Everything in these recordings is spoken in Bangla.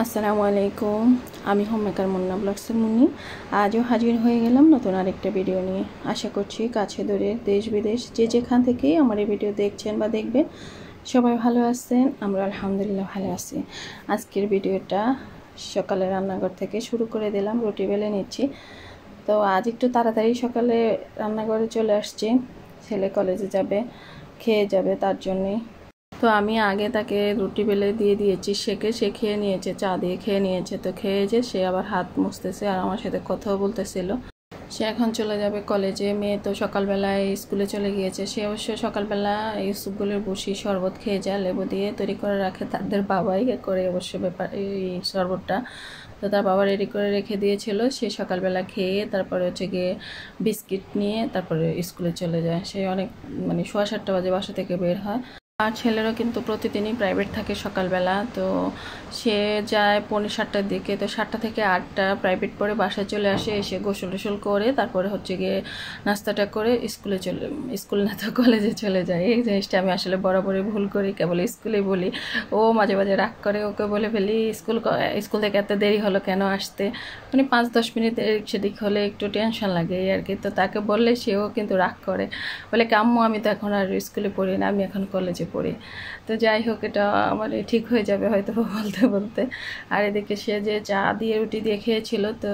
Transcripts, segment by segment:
আসসালামু আলাইকুম। আমি হোমমেকার মুন্না ব্লগসের মুন্নি। আজও হাজির হয়ে গেলাম নতুন আরেকটা ভিডিও নিয়ে। আশা করছি কাছে দূরে দেশ বিদেশ যে যেখান থেকেই আমার এই ভিডিও দেখছেন বা দেখবেন সবাই ভালো আছেন। আমরা আলহামদুলিল্লাহ ভালো আছি। আজকের ভিডিওটা সকালে রান্নাঘর থেকে শুরু করে দিলাম, রুটি বেলে নিচ্ছি। তো আজ একটু তাড়াতাড়ি সকালে রান্নাঘরে চলে আসছি, ছেলে কলেজে যাবে, খেয়ে যাবে, তার জন্যে। তো আমি আগে তাকে রুটি বেলে দিয়ে দিয়েছি, সেকে সে খেয়ে নিয়েছে, চা দিয়ে খেয়ে নিয়েছে। তো খেয়েছে, সে আবার হাত মুছতেছে আর আমার সাথে কথাও বলতেছিল। সে এখন চলে যাবে কলেজে। মেয়ে তো সকালবেলায় স্কুলে চলে গিয়েছে। সে অবশ্য সকালবেলা ইউসুফগুলোর বসি শরবত খেয়ে যায়, লেবু দিয়ে তৈরি করে রাখে তাদের বাবাই করে অবশ্য ব্যাপার এই শরবতটা। তো তার বাবা রেডি করে রেখে দিয়েছিল। সে সকালবেলা খেয়ে তারপরে হচ্ছে গিয়ে বিস্কিট নিয়ে তারপরে স্কুলে চলে যায়। সে অনেক 7:30 বাজে বাসা থেকে বের হয়। আর ছেলেরও কিন্তু প্রতিদিনই প্রাইভেট থাকে সকালবেলা। তো সে যায় 7:45-র দিকে। তো 7টা থেকে 8টা প্রাইভেট পড়ে বাসায় চলে আসে, এসে গোসল টোসল করে তারপরে হচ্ছে গিয়ে নাস্তাটা করে স্কুল না তো কলেজে চলে যায়। এই জিনিসটা আমি আসলে বরাবরই ভুল করি, কেবল স্কুলে বলি। ও মাঝে মাঝে রাগ করে, ওকে বলে ফেলি স্কুল থেকে এত দেরি হলো কেন আসতে। 5-10 মিনিট এদিক সেদিক হলে একটু টেনশন লাগে এই আর কি। তো তাকে বললে সেও কিন্তু রাগ করে, বলে কাম্মু আমি তো এখন আর স্কুলে পড়ি না, আমি এখন কলেজে পড়ি। তো যাই হোক, এটা ঠিক হয়ে যাবে হয়তো বলতে বলতে। আর এদিকে সে যে চা দিয়ে রুটি দিয়ে খেয়েছিল, তো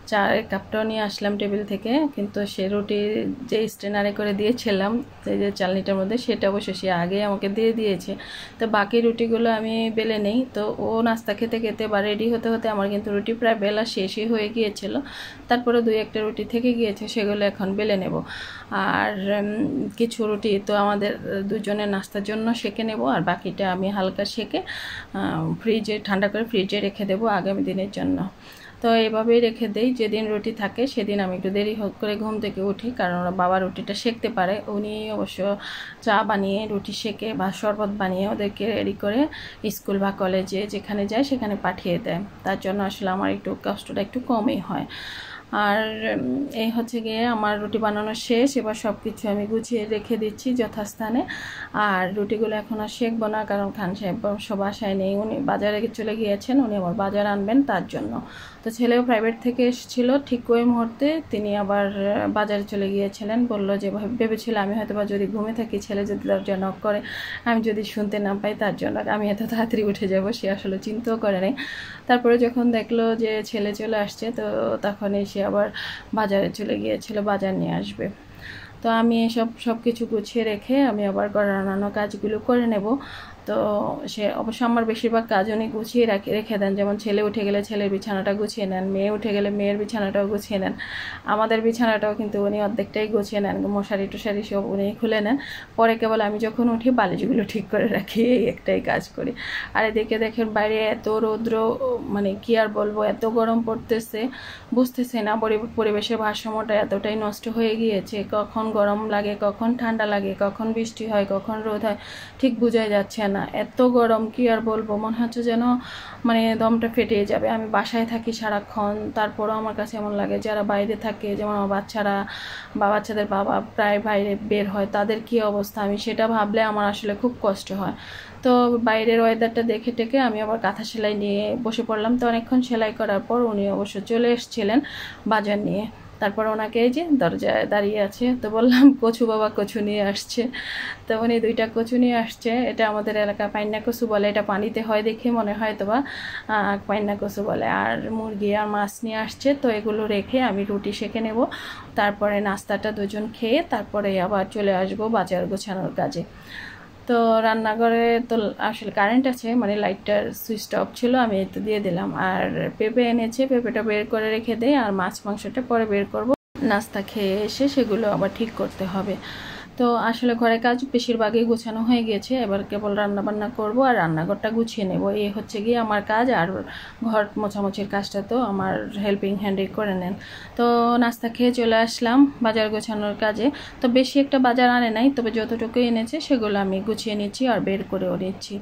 চায়ের কাপটাও নিয়ে আসলাম টেবিল থেকে। কিন্তু সে রুটি যে স্ট্রেনারে করে দিয়েছিলাম সেই যে চালনিটার মধ্যে, সেটা অবশ্য সে আগে আমাকে দিয়ে দিয়েছে। তো বাকি রুটিগুলো আমি বেলে নেই। তো ও নাস্তা খেতে খেতে বা রেডি হতে হতে আমার কিন্তু রুটি প্রায় বেলা শেষই হয়ে গিয়েছিল। তারপরে 2-1টা রুটি থেকে গিয়েছে, সেগুলো এখন বেলে নেব। আর কিছু রুটি তো আমাদের দুজনের নাস্তার জন্য সেঁকে নেব, আর বাকিটা আমি হালকা সেঁকে ঠান্ডা করে ফ্রিজে রেখে দেবো আগামী দিনের জন্য। তো এইভাবেই রেখে দেই। যেদিন রুটি থাকে সেদিন আমি একটু দেরি করে ঘুম থেকে উঠি, কারণ ওরা বাবা রুটিটা সেঁকতে পারে। উনি অবশ্য চা বানিয়ে রুটি সেঁকে বা শরবত বানিয়ে ওদেরকে রেডি করে স্কুল বা কলেজে যেখানে যায় সেখানে পাঠিয়ে দেয়। তার জন্য আসলে আমার একটু কষ্টটা একটু কমই হয়। আর এই হচ্ছে গিয়ে আমার রুটি বানানো শেষ। এবার সব কিছু আমি গুছিয়ে রেখে দিচ্ছি যথাস্থানে। আর রুটিগুলো এখন আর সেঁকবো না, কারণ খান সাহেব সব বাসায় নেই, উনি বাজারে চলে গিয়েছেন, উনি আবার বাজার আনবেন তার জন্য। তো ছেলেও প্রাইভেট থেকে এসেছিলো, ঠিক ওই মুহূর্তে তিনি আবার বাজারে চলে গিয়েছিলেন। বললো যে ভেবেছিল আমি হয়তো বা যদি ঘুমে থাকি, ছেলে যদি দরজা নক করে আমি যদি শুনতে না পাই, তার জন্য আমি এত তাড়াতাড়ি উঠে যাব। সে আসলে চিন্তাও করে নাই। তারপরে যখন দেখলো যে ছেলে চলে আসছে, তো তখন এসে আবার বাজারে চলে গিয়েছিল, বাজার নিয়ে আসবে। তো আমি সব কিছু গুছিয়ে রেখে আমি আবার অন্যান্য কাজগুলো করে নেব। তো সে অবশ্য আমার বেশিরভাগ কাজ উনি গুছিয়ে রেখে দেন। যেমন ছেলে উঠে গেলে ছেলের বিছানাটা গুছিয়ে নেন, মেয়ে উঠে গেলে মেয়ের বিছানাটাও গুছিয়ে নেন, আমাদের বিছানাটাও কিন্তু উনি অর্ধেকটাই গুছিয়ে নেন, মশারি টশারি সব উনি খুলে নেন। পরে কেবল আমি যখন উঠি বালিশগুলো ঠিক করে রাখি, এই একটাই কাজ করি। আর এদিকে দেখেন বাইরে এত রৌদ্র, কি আর বলবো, এত গরম পড়তেছে, বুঝতেছে না পরিবেশের ভারসাম্যটা এতটাই নষ্ট হয়ে গিয়েছে। কখন গরম লাগে, কখন ঠান্ডা লাগে, কখন বৃষ্টি হয়, কখন রোদ হয়, ঠিক বোঝাই যাচ্ছে না। এত গরম কি আর বলবো, মনে হচ্ছে যেন দমটা ফেটে যাবে। আমি বাসায় থাকি সারাক্ষণ, তারপরও আমার কাছে এমন লাগে যারা বাইরে থাকে, যেমন আমার বাচ্চারা বা বাচ্চাদের বাবা প্রায় বাইরে বের হয়, তাদের কি অবস্থা, আমি সেটা ভাবলে আমার আসলে খুব কষ্ট হয়। তো বাইরের ওয়েদারটা দেখে টেকে আমি আবার কাঁথা সেলাই নিয়ে বসে পড়লাম। তো অনেকক্ষণ সেলাই করার পর উনি অবশ্য চলে এসেছিলেন বাজার নিয়ে। তারপর ওনাকে এই যে দরজায় দাঁড়িয়ে আছে, তো বললাম কচু বাবা কচু নিয়ে আসছে। তো উনি 2টা কচু নিয়ে আসছে। এটা আমাদের এলাকা পাইন্না কচু বলে, এটা পানিতে হয় দেখে মনে হয় তো বা পাইন্না কচু বলে। আর মুরগি আর মাছ নিয়ে আসছে। তো এগুলো রেখে আমি রুটি সেঁকে নেব, তারপরে নাস্তাটা দুজন খেয়ে তারপরে আবার চলে আসবো বাজার গোছানোর কাজে। তো রান্নাঘরে তো আসলে কারেন্ট আছে, লাইটটার সুইচটা অফ ছিল, আমি তো দিয়ে দিলাম। আর পেঁপে এনেছে, পেঁপেটা বের করে রেখে দেই, আর মাছ মাংসটা পরে বের করব। নাস্তা খেয়ে এসে সেগুলো আবার ঠিক করতে হবে। তো আসলে ঘরের কাজ বেশিরভাগই গোছানো হয়ে গেছে, এবার কেবল রান্নাবান্না করব আর রান্নাঘরটা গুছিয়ে নেব, এই হচ্ছে গিয়ে আমার কাজ। আর ঘর মোছামুছির কাজটা তো আমার হেল্পিং হ্যান্ডই করে নেন। তো নাস্তা খেয়ে চলে আসলাম বাজার গোছানোর কাজে। তো বেশি একটা বাজার আনে নাই, তবে যতটুকু এনেছে সেগুলো আমি গুছিয়ে নিচ্ছি আর বের করেও নিচ্ছি।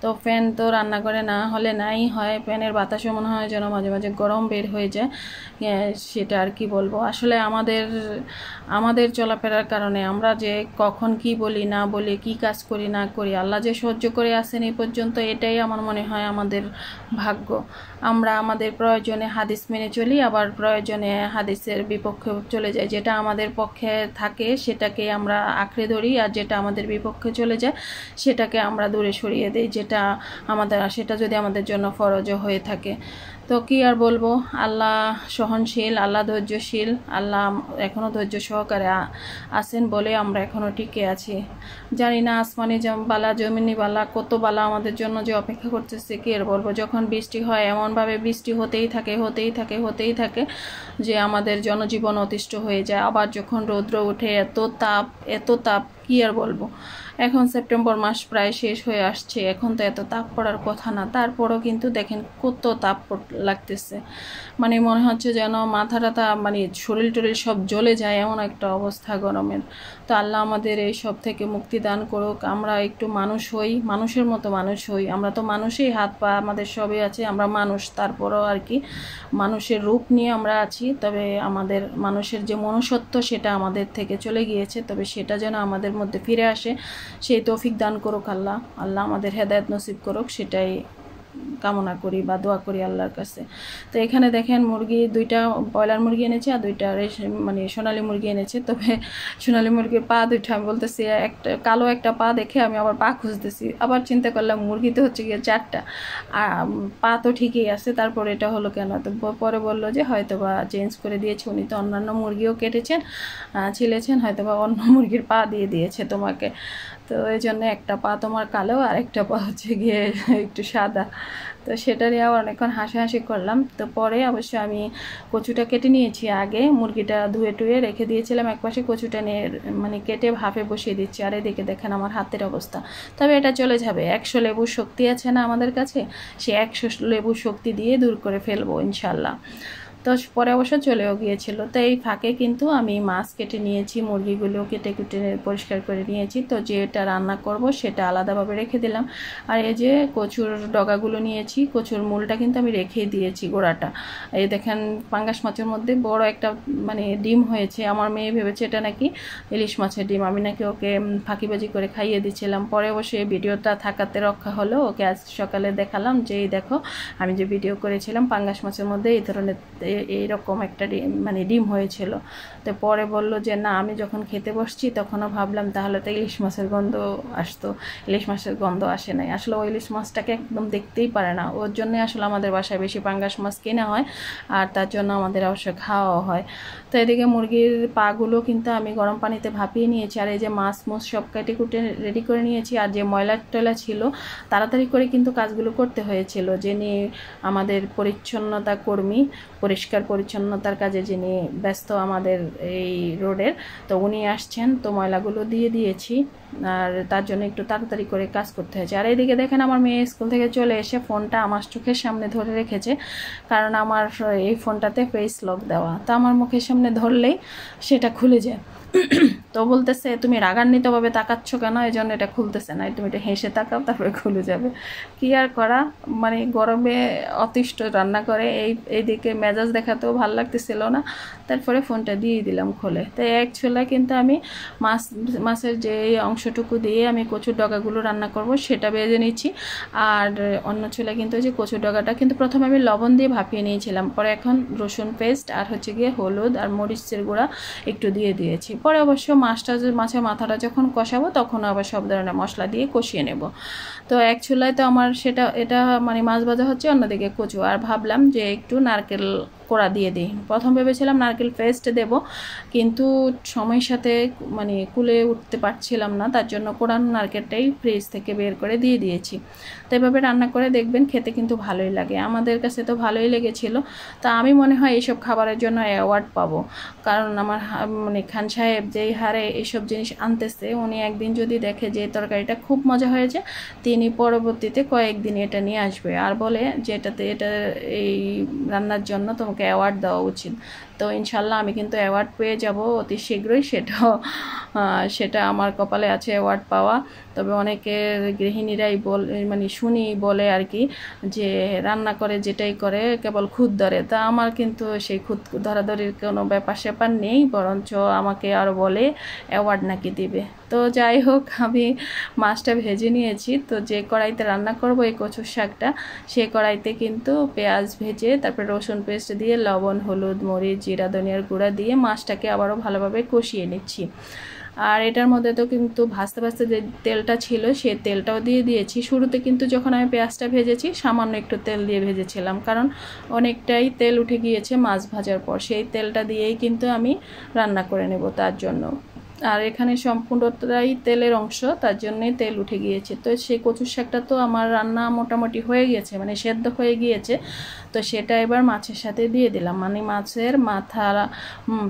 তো ফ্যান তো রান্নাঘরে না হলে নাই হয়, ফ্যানের বাতাসও মনে হয় যেন মাঝে মাঝে গরম বের হয়ে যায়। সেটা আর কি বলবো, আসলে আমাদের চলাফেরার কারণে আমরা যে যে কখন কি বলি না বলি, কি কাজ করি না করি, আল্লাহ যে সহ্য করে আসেন এই পর্যন্ত, এটাই আমার মনে হয় আমাদের ভাগ্য। আমরা আমাদের প্রয়োজনে হাদিস মেনে চলি, আবার প্রয়োজনে হাদিসের বিপক্ষে চলে যাই। যেটা আমাদের পক্ষে থাকে সেটাকে আমরা আঁকড়ে ধরি, আর যেটা আমাদের বিপক্ষে চলে যায় সেটাকে আমরা দূরে সরিয়ে দিই, সেটা যদি আমাদের জন্য ফরজও হয়ে থাকে। তো কি আর বলবো, আল্লাহ সহনশীল, আল্লাহ ধৈর্যশীল, আল্লাহ এখনও ধৈর্য সহকারে আছেন বলে আমরা এখনও টিকে আছি। জানি না আসমানি বালা জমিনি বালা কত বালা আমাদের জন্য যে অপেক্ষা করতেছে, কি আর বলবো। যখন বৃষ্টি হয় এমনভাবে বৃষ্টি হতেই থাকে যে আমাদের জনজীবন অতিষ্ঠ হয়ে যায়। আবার যখন রৌদ্র ওঠে এত তাপ, কি আর বলবো। এখন সেপ্টেম্বর মাস প্রায় শেষ হয়ে আসছে, এখন তো এত তাপ পড়ার কথা না, তারপরও কিন্তু দেখেন কত তাপ লাগতেছে। মানে মনে হচ্ছে যেন মাথা টাথা মানে শরীর টরীর সব জ্বলে যায়, এমন একটা অবস্থা গরমের। তো আল্লাহ আমাদের এই সব থেকে মুক্তি দান করুক। আমরা একটু মানুষের মতো মানুষ হই। আমরা তো মানুষই, হাত পা আমাদের সবই আছে, আমরা মানুষ, তারপরও আর কি মানুষের রূপ নিয়ে আমরা আছি। তবে আমাদের মানুষের যে মনুষ্যত্ব সেটা আমাদের থেকে চলে গিয়েছে, তবে সেটা যেন আমাদের মধ্যে ফিরে আসে, সেই তৌফিক দান করুক আল্লাহ। আল্লাহ আমাদের হেদায়েত নসিব করুক, সেটাই কামনা করি বা দোয়া করি আল্লাহর কাছে। তো এখানে দেখেন মুরগি, 2টা ব্রয়লার মুরগি এনেছে আর 2টা মানে সোনালী মুরগি এনেছে। তবে সোনালী মুরগির পা 2টা, আমি বলতেছি একটা কালো একটা পা দেখে আমি আবার পা খুঁজতেছি, আবার চিন্তা করলাম মুরগি তো হচ্ছে গিয়ে 4টা, আর পা তো ঠিকই আছে, তারপর এটা হলো কেন। তো পরে বললো যে হয়তো বা চেঞ্জ করে দিয়েছে, উনি তো অন্যান্য মুরগিও কেটেছেন, ছিলেছেন, হয়তো বা অন্য মুরগির পা দিয়ে দিয়েছে তোমাকে। তো এই জন্য একটা পা তোমার কালো আর একটা পা হচ্ছে গিয়ে একটু সাদা। তো সেটা নিয়ে আবার অনেকক্ষণ হাসাহাসি করলাম। তো পরে অবশ্য আমি কচুটা কেটে নিয়েছি, আগে মুরগিটা ধুয়ে টুয়ে রেখে দিয়েছিলাম একপাশে, কচুটা নিয়ে মানে কেটে ভাপে বসিয়ে দিচ্ছি। আর এদিকে দেখেন আমার হাতের অবস্থা। তবে এটা চলে যাবে, 100 লেবুর শক্তি আছে না আমাদের কাছে, সে 100 লেবুর শক্তি দিয়ে দূর করে ফেলবো ইনশাল্লাহ। তো পরে অবশ্য চলেও গিয়েছিল। তো এই ফাঁকে কিন্তু আমি মাছ কেটে নিয়েছি, মুরগিগুলো কেটে পরিষ্কার করে নিয়েছি। তো যেটা রান্না করব সেটা আলাদাভাবে রেখে দিলাম। আর এই যে কচুর ডগাগুলো নিয়েছি, কচুর মূলটা কিন্তু আমি রেখেই দিয়েছি, গোড়াটা। এই দেখেন পাঙ্গাস মাছের মধ্যে বড় একটা মানে ডিম হয়েছে। আমার মেয়ে ভেবেছে এটা নাকি ইলিশ মাছের ডিম, আমি নাকি ওকে ফাঁকিবাজি করে খাইয়ে দিচ্ছিলাম। পরে অবশ্যই এই ভিডিওটা থাকাতে রক্ষা হলো, ওকে আজ সকালে দেখালাম যে এই দেখো আমি যে ভিডিও করেছিলাম পাঙ্গাস মাছের মধ্যে এই ধরনের এইরকম একটা মানে ডিম হয়েছিল। তো পরে বলল যে না, আমি যখন খেতে বসছি তখনও ভাবলাম তাহলে তো ইলিশ মাছের গন্ধ আসতো, ইলিশ মাছের গন্ধ আসে নাই। আসলে ওই ইলিশ মাছটাকে একদম দেখতেই পারে না, ওর জন্যই আসলে আমাদের বাসায় বেশি পাঙ্গাস মাছ কেনা হয়, আর তার জন্য আমাদের অবশ্য খাওয়াও হয়। তো এদিকে মুরগির পাগুলো কিন্তু আমি গরম পানিতে ভাপিয়ে নিয়েছি, আর এই যে মাছ সব কেটে কুটে রেডি করে নিয়েছি। আর যে ময়লা টয়লা ছিল তাড়াতাড়ি করে কিন্তু কাজগুলো করতে হয়েছিল, যিনি আমাদের পরিচ্ছন্নতা কর্মী, পরিষ্কার পরিচ্ছন্নতার কাজে যিনি ব্যস্ত আমাদের এই রোডের, তো উনি আসছেন, তো ময়লাগুলো দিয়ে দিয়েছি, আর তার জন্য একটু তাড়াতাড়ি করে কাজ করতে হয়েছে। আর এইদিকে দেখেন আমার মেয়ে স্কুল থেকে চলে এসে ফোনটা আমার চোখের সামনে ধরে রেখেছে, কারণ আমার এই ফোনটাতে ফেস লক দেওয়া, তো আমার মুখের সামনে ধরলেই সেটা খুলে যায়। তো বলতেছে তুমি রাগান্বিতভাবে তাকাচ্ছ কেন, এই জন্য এটা খুলতেছে না, তুমি এটা হেসে তাকাও তারপরে খুলে যাবে। কি আর করা, মানে গরমে অতিষ্ঠ রান্না করে এইদিকে মেজাজ দেখাতেও ভালো লাগতেছিল না, তারপরে ফোনটা দিয়ে দিলাম খুলে। তো এক চুলায় কিন্তু আমি মাছের যে অংশটুকু দিয়ে আমি কচুর ডগাগুলো রান্না করব সেটা ভেজে নিচ্ছি, আর অন্য চুলায় কিন্তু যে কচুর ডগাটা কিন্তু প্রথমে আমি লবণ দিয়ে ভাপিয়ে নিয়েছিলাম, পরে এখন রসুন পেস্ট আর হচ্ছে গিয়ে হলুদ আর মরিচের গুঁড়া একটু দিয়ে দিয়েছি। পরে অবশ্য মাছের মাথাটা যখন কষাবো তখন আবার সব ধরনের মশলা দিয়ে কষিয়ে নেব। তো এক চুলায় তো আমার এটা মানে মাছ ভাজা হচ্ছে, অন্যদিকে কচু। আর ভাবলাম যে একটু নারকেল কোড়া দিয়ে দিই, প্রথম ভেবেছিলাম নারকেল পেস্ট দেব, কিন্তু সময়ের সাথে মানে কুলে উঠতে পারছিলাম না, তার জন্য কোড়ানো নারকেলটাই ফ্রিজ থেকে বের করে দিয়ে দিয়েছি। তো এভাবে রান্না করে দেখবেন, খেতে কিন্তু ভালোই লাগে, আমাদের কাছে তো ভালোই লেগেছিল। তা আমি মনে হয় এইসব খাবারের জন্য অ্যাওয়ার্ড পাবো, কারণ আমার মানে খান সাহেব যেই হারে এইসব জিনিস আনতেছে, উনি একদিন যদি দেখে যে তরকারিটা খুব মজা হয়েছে, তিনি পরবর্তীতে কয়েকদিন এটা নিয়ে আসবে আর বলে যে এটা এই রান্নার জন্য তোমাকে অ্যাওয়ার্ড দেওয়া উচিত। তো তো ইনশাল্লাহ আমি কিন্তু অ্যাওয়ার্ড পেয়ে যাব অতি শীঘ্রই, সেটা আমার কপালে আছে অ্যাওয়ার্ড পাওয়া। তবে অনেকের গৃহিণীরাই মানে শুনি বলে আর কি যে রান্না করে যেটাই করে কেবল খুদ ধরে, তা আমার কিন্তু সেই খুদ ধরাধরির কোনো ব্যাপার স্যাপার নেই, বরঞ্চ আমাকে আরও বলে অ্যাওয়ার্ড নাকি দিবে। তো যাই হোক, আমি মাছটা ভেজে নিয়েছি। তো যে কড়াইতে রান্না করব এই কচুর শাকটা, সেই কড়াইতে কিন্তু পেঁয়াজ ভেজে তারপরে রসুন পেস্ট দিয়ে লবণ, হলুদ, মরিচ, জিরা, ধনিয়ার গুঁড়া দিয়ে মাছটাকে আবারও ভালোভাবে কষিয়ে নিচ্ছি। আর এটার মধ্যে তো কিন্তু ভাজতে ভাজতে যে তেলটা ছিল সেই তেলটাও দিয়ে দিয়েছি। শুরুতে কিন্তু যখন আমি পেঁয়াজটা ভেজেছি সামান্য একটু তেল দিয়ে ভেজেছিলাম, কারণ অনেকটাই তেল উঠে গিয়েছে মাছ ভাজার পর। সেই তেলটা দিয়েই কিন্তু আমি রান্না করে নেব তার জন্য। আর এখানে সম্পূর্ণটাই তেলের অংশ, তার জন্যই তেল উঠে গিয়েছে। তো সেই কচুর শাকটা তো আমার রান্না মোটামুটি হয়ে গিয়েছে, মানে সেদ্ধ হয়ে গিয়েছে। তো সেটা এবার মাছের সাথে দিয়ে দিলাম, মানে মাছের মাথা,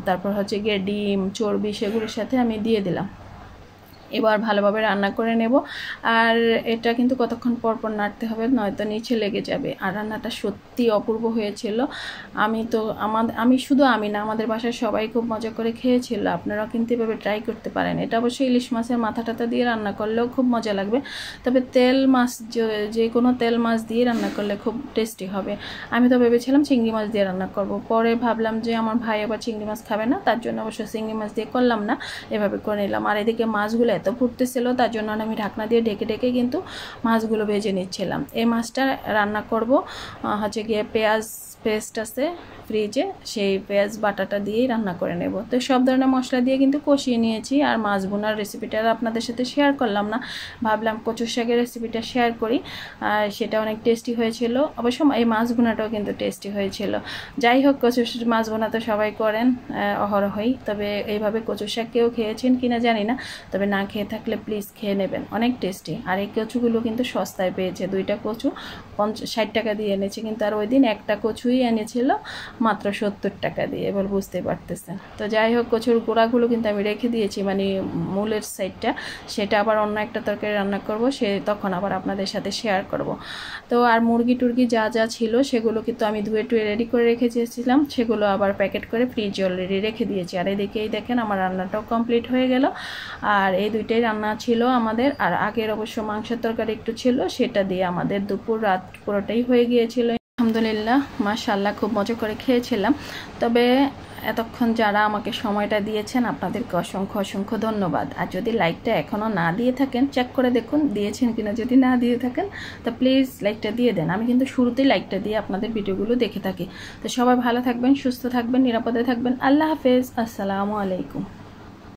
তারপর হচ্ছে গিয়ে ডিম, চর্বি, সেগুলোর সাথে আমি দিয়ে দিলাম। এবার ভালোভাবে রান্না করে নেব। আর এটা কিন্তু কতক্ষণ পর পর নাড়তে হবে, নয়তো নিচে লেগে যাবে। আর রান্নাটা সত্যি অপূর্ব হয়েছিল। আমি শুধু আমি না, আমাদের বাসায় সবাই খুব মজা করে খেয়েছিল। আপনারাও কিন্তু এভাবে ট্রাই করতে পারেন। এটা অবশ্যই ইলিশ মাছের মাথা টাথা দিয়ে রান্না করলেও খুব মজা লাগবে, তবে তেল মাছ, যে কোনো তেল মাছ দিয়ে রান্না করলে খুব টেস্টি হবে। আমি তো ভেবেছিলাম চিংড়ি মাছ দিয়ে রান্না করব, পরে ভাবলাম যে আমার ভাই আবার চিংড়ি মাছ খাবে না, তার জন্য অবশ্য চিংড়ি মাছ দিয়ে করলাম না, এভাবে করে নিলাম। আর এদিকে মাছগুলো এত ফুটতেছিল, তার জন্য আমি ঢাকনা দিয়ে ঢেকে ঢেকে কিন্তু মাছগুলো ভেজে নিচ্ছিলাম। এই মাছটা রান্না করব হচ্ছে গিয়ে পেঁয়াজ পেস্ট আছে ফ্রিজে, সেই পেঁয়াজ বাটাটা দিয়েই রান্না করে নেব। তো সব ধরনের মশলা দিয়ে কিন্তু কষিয়ে নিয়েছি। আর মাছ বোনার রেসিপিটা আপনাদের সাথে শেয়ার করলাম না, ভাবলাম কচুর শাকের রেসিপিটা শেয়ার করি। আর সেটা অনেক টেস্টি হয়েছিল, অবশ্য এই মাছ বোনাটাও কিন্তু টেস্টি হয়েছিল। যাই হোক, কচুর মাছ বোনা তো সবাই করেন অহরহই, তবে এইভাবে কচুর শাক কেউ খেয়েছেন কিনা জানি না, তবে না খেয়ে থাকলে প্লিজ খেয়ে নেবেন, অনেক টেস্টি। আর এই কচুগুলো কিন্তু সস্তায় পেয়েছে, 2টা কচু 60 টাকা দিয়ে এনেছে, কিন্তু আর ওই দিন একটা কচুই এনেছিল মাত্র 70 টাকা দিয়ে, এবার বুঝতে পারতেছেন। তো যাই হোক, কচুর গোড়াগুলো কিন্তু আমি রেখে দিয়েছি, মানে মূলের সাইডটা, সেটা আবার অন্য একটা তরকারি রান্না করব, তখন আবার আপনাদের সাথে শেয়ার করব। তো আর মুরগি টুরগি যা যা ছিল সেগুলো কিন্তু আমি ধুয়ে টুয়ে রেডি করে রেখে দিয়েছিলাম, সেগুলো আবার প্যাকেট করে ফ্রিজে অলরেডি রেখে দিয়েছি। আর এদিকেই দেখেন আমার রান্নাটাও কমপ্লিট হয়ে গেল। আর এই 2টাই রান্না ছিল আমাদের। আর আগের অবশ্য মাংসের তরকারি একটু ছিল, সেটা দিয়ে আমাদের দুপুর রাত পুরোটাই হয়ে গিয়েছিল। আলহামদুলিল্লাহ, মাশাআল্লাহ, খুব মজা করে খেয়েছিলাম। তবে এতক্ষণ যারা আমাকে সময়টা দিয়েছেন আপনাদেরকে অসংখ্য অসংখ্য ধন্যবাদ। আর যদি লাইকটা এখনও না দিয়ে থাকেন, চেক করে দেখুন দিয়েছেন কিনা। যদি না দিয়ে থাকেন তো প্লিজ লাইকটা দিয়ে দেন। আমি কিন্তু শুরুতেই লাইকটা দিয়ে আপনাদের ভিডিওগুলো দেখে থাকি। তো সবাই ভালো থাকবেন, সুস্থ থাকবেন, নিরাপদে থাকবেন। আল্লাহ হাফেজ, আসসালামু আলাইকুম।